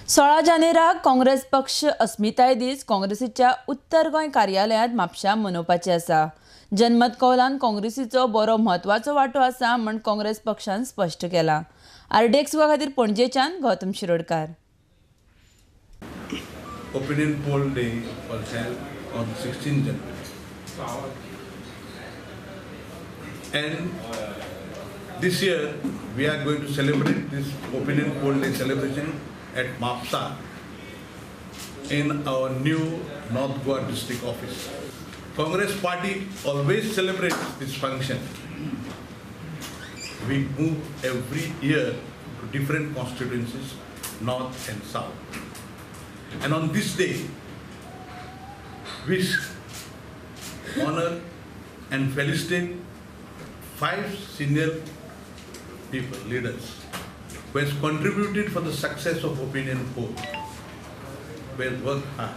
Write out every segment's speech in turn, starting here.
16 जानेराक काँग्रेस पक्ष अस्मिताय दीस काँग्रेसीच्या उत्तर गोंय कार्यालयांत म्हापशा मनोवपाचे आसा. जनमत कौलान काँग्रेसीचो बरो म्हत्वाचो वांटो आसा म्हण काँग्रेस पक्षान स्पश्ट केला. आरडीएक्स खातीर पणजेच्यान Gautam Shirodkar. Opinion poll day was held on 16 January. And this year we are going to celebrate this opinion poll day celebration at Mapusa in our new North Goa district office. Congress party always celebrates this function. We move every year to different constituencies, north and south. And on this day, we honor and felicitate 5 senior people, leaders, who has contributed for the success of opinion poll, who has worked hard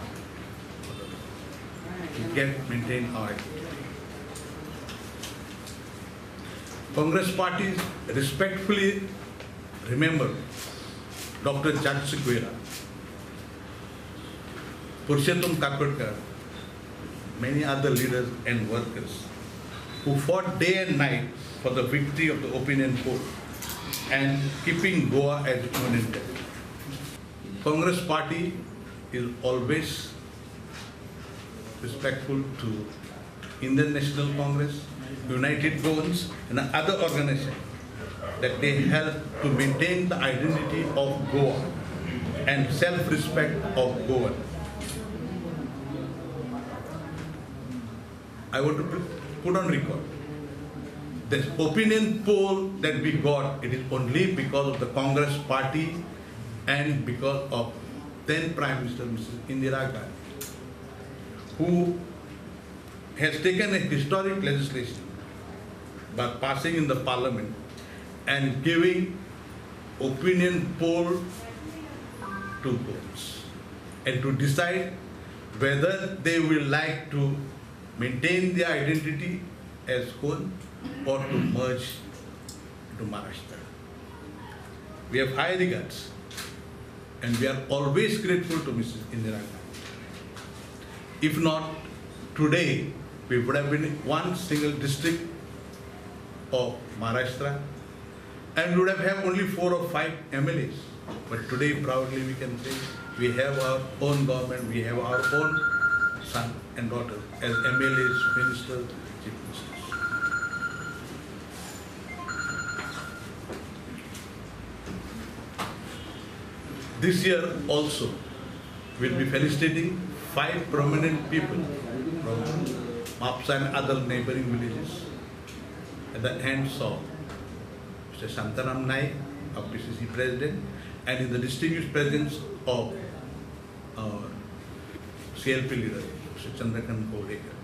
to maintain our activity. Congress party respectfully remember Dr. Judge Sequeira, Purshotam Kakodkar, many other leaders and workers who fought day and night for the victory of the opinion poll and keeping Goa as union territory. Congress party is always respectful to Indian National Congress, United Goans and other organizations that they help to maintain the identity of Goa and self-respect of Goa. I want to put on record, the opinion poll that we got, it is only because of the Congress party and because of then Prime Minister Mrs. Indira Gandhi, who has taken a historic legislation by passing in the parliament and giving opinion poll to votes and to decide whether they will like to maintain their identity as Kon or to merge to Maharashtra. We have high regards and we are always grateful to Mrs. Indira Gandhi. If not, today we would have been in one single district of Maharashtra and we would have had only 4 or 5 MLAs. But today proudly we can say we have our own government, we have our own son and daughter as MLAs, ministers, chief ministers. This year also we'll be felicitating 5 prominent people from Mapusa and other neighboring villages at the hands of Mr. Shantaram Naik, our PCC president, and in the distinguished presence of our CLP leader, Mr. Chandrakant Kovdekar.